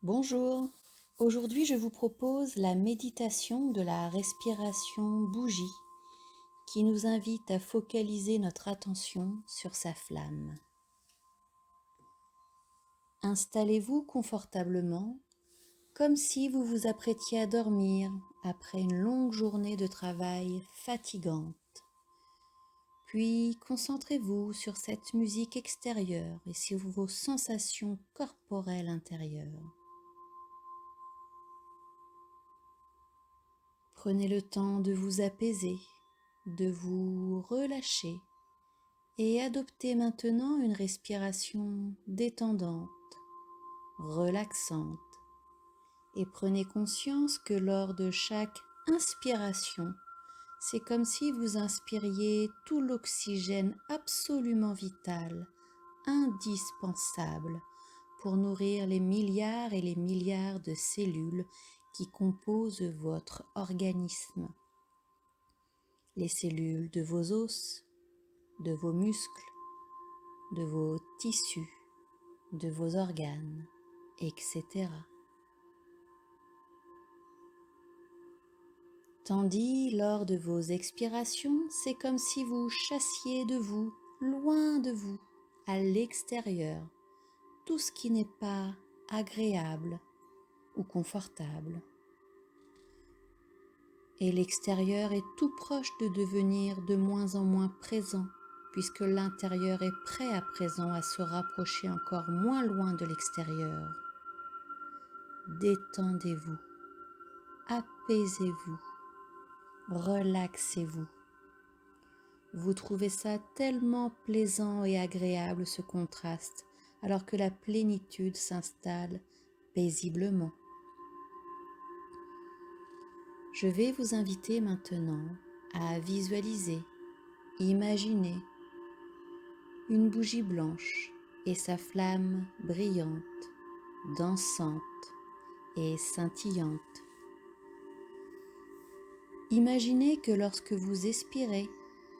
Bonjour, aujourd'hui je vous propose la méditation de la respiration bougie qui nous invite à focaliser notre attention sur sa flamme. Installez-vous confortablement comme si vous vous apprêtiez à dormir après une longue journée de travail fatigante. Puis concentrez-vous sur cette musique extérieure et sur vos sensations corporelles intérieures. Prenez le temps de vous apaiser, de vous relâcher et adoptez maintenant une respiration détendante, relaxante et prenez conscience que lors de chaque inspiration, c'est comme si vous inspiriez tout l'oxygène absolument vital, indispensable pour nourrir les milliards et les milliards de cellules qui composent votre organisme. Les cellules de vos os, de vos muscles, de vos tissus, de vos organes, etc. Tandis lors de vos expirations, c'est comme si vous chassiez de vous, loin de vous, à l'extérieur, tout ce qui n'est pas agréable ou confortable. Et l'extérieur est tout proche de devenir de moins en moins présent, puisque l'intérieur est prêt à présent à se rapprocher encore moins loin de l'extérieur. Détendez-vous, apaisez-vous, relaxez-vous. Vous trouvez ça tellement plaisant et agréable ce contraste, alors que la plénitude s'installe paisiblement. Je vais vous inviter maintenant à visualiser, imaginer une bougie blanche et sa flamme brillante, dansante et scintillante. Imaginez que lorsque vous expirez,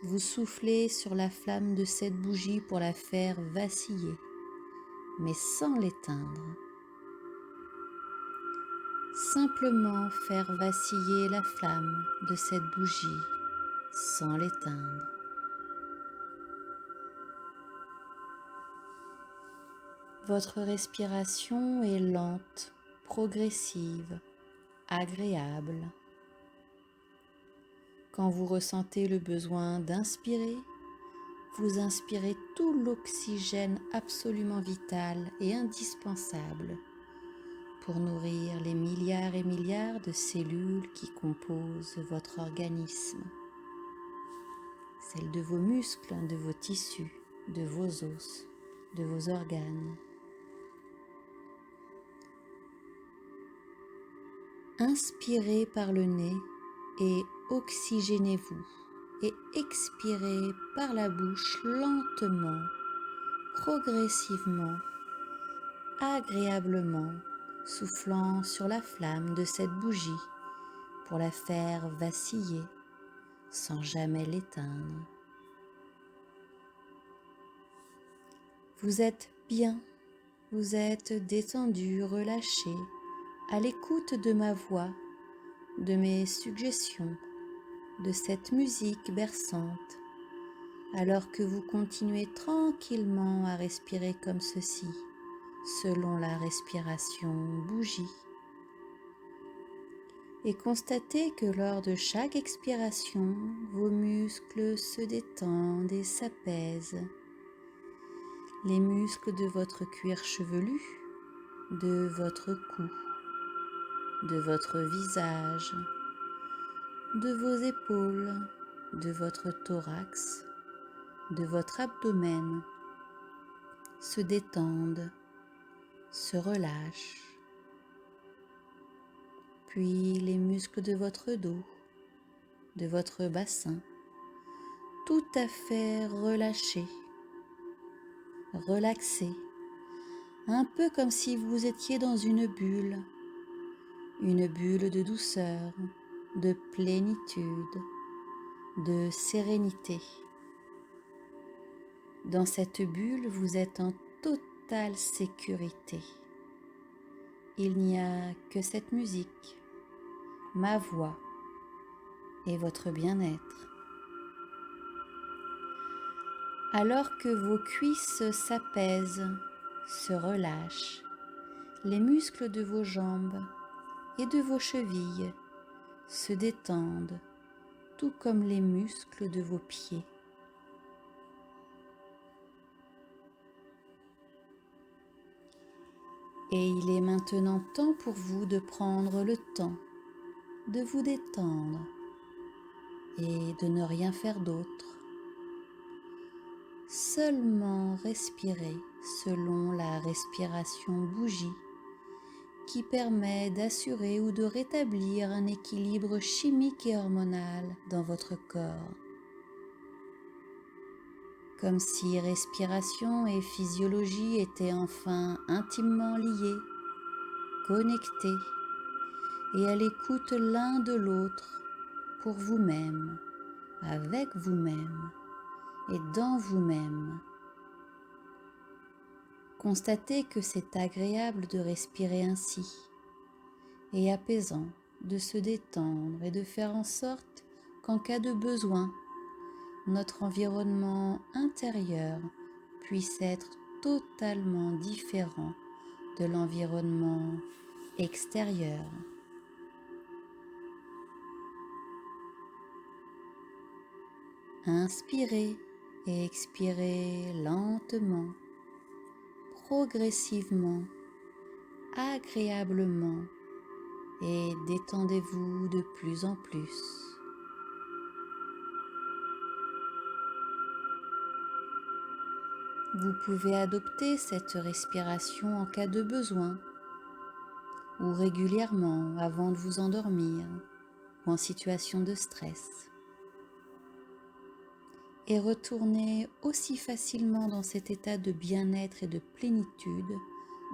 vous soufflez sur la flamme de cette bougie pour la faire vaciller, mais sans l'éteindre. Simplement faire vaciller la flamme de cette bougie sans l'éteindre. Votre respiration est lente, progressive, agréable. Quand vous ressentez le besoin d'inspirer, vous inspirez tout l'oxygène absolument vital et indispensable pour nourrir les milliards et milliards de cellules qui composent votre organisme. Celles de vos muscles, de vos tissus, de vos os, de vos organes. Inspirez par le nez et oxygénez-vous et expirez par la bouche lentement, progressivement, agréablement, soufflant sur la flamme de cette bougie pour la faire vaciller sans jamais l'éteindre. Vous êtes bien, vous êtes détendu, relâché, à l'écoute de ma voix, de mes suggestions, de cette musique berçante, alors que vous continuez tranquillement à respirer comme ceci, selon la respiration bougie. Et constatez que lors de chaque expiration, vos muscles se détendent et s'apaisent. Les muscles de votre cuir chevelu, de votre cou, de votre visage, de vos épaules, de votre thorax, de votre abdomen se détendent, se relâchent. Puis les muscles de votre dos, de votre bassin, tout à fait relâchés, relaxés, un peu comme si vous étiez dans une bulle de douceur, de plénitude, de sérénité. Dans cette bulle, vous êtes en totale sécurité. il n'y a que cette musique, ma voix et votre bien-être. Alors que vos cuisses s'apaisent, se relâchent, les muscles de vos jambes et de vos chevilles se détendent, tout comme les muscles de vos pieds. Et il est maintenant temps pour vous de prendre le temps de vous détendre et de ne rien faire d'autre. Seulement respirer selon la respiration bougie qui permet d'assurer ou de rétablir un équilibre chimique et hormonal dans votre corps. Comme si respiration et physiologie étaient enfin intimement liées, connectées et à l'écoute l'un de l'autre pour vous-même, avec vous-même et dans vous-même. Constatez que c'est agréable de respirer ainsi et apaisant de se détendre et de faire en sorte qu'en cas de besoin, notre environnement intérieur puisse être totalement différent de l'environnement extérieur. Inspirez et expirez lentement, progressivement, agréablement et détendez-vous de plus en plus. Vous pouvez adopter cette respiration en cas de besoin ou régulièrement avant de vous endormir ou en situation de stress. Et retournez aussi facilement dans cet état de bien-être et de plénitude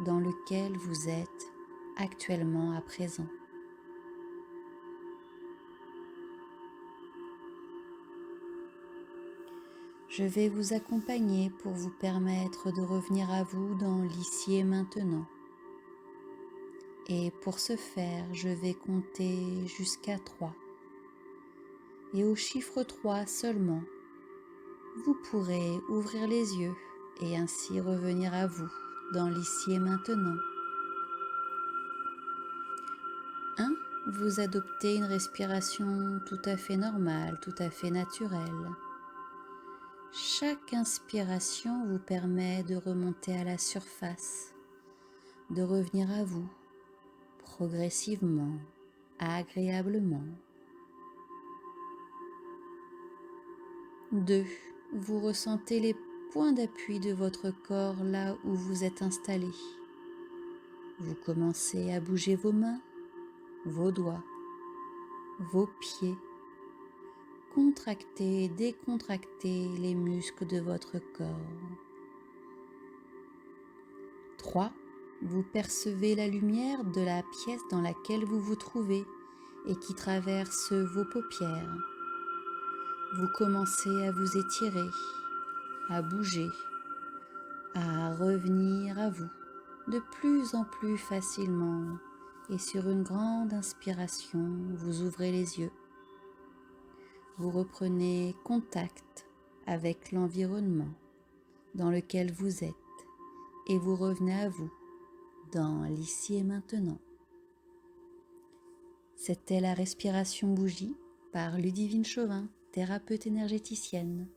dans lequel vous êtes actuellement à présent. Je vais vous accompagner pour vous permettre de revenir à vous dans l'ici et maintenant. Et pour ce faire, je vais compter jusqu'à 3. Et au chiffre 3 seulement, vous pourrez ouvrir les yeux et ainsi revenir à vous dans l'ici et maintenant. 1. Vous adoptez une respiration tout à fait normale, tout à fait naturelle. Chaque inspiration vous permet de remonter à la surface, de revenir à vous progressivement, agréablement. 2. Vous ressentez les points d'appui de votre corps là où vous êtes installé. Vous commencez à bouger vos mains, vos doigts, vos pieds. Contractez et décontractez les muscles de votre corps. 3. Vous percevez la lumière de la pièce dans laquelle vous vous trouvez et qui traverse vos paupières. Vous commencez à vous étirer, à bouger, à revenir à vous de plus en plus facilement et sur une grande inspiration, vous ouvrez les yeux. Vous reprenez contact avec l'environnement dans lequel vous êtes et vous revenez à vous dans l'ici et maintenant. C'était la respiration bougie par Ludivine Chauvin, thérapeute énergéticienne.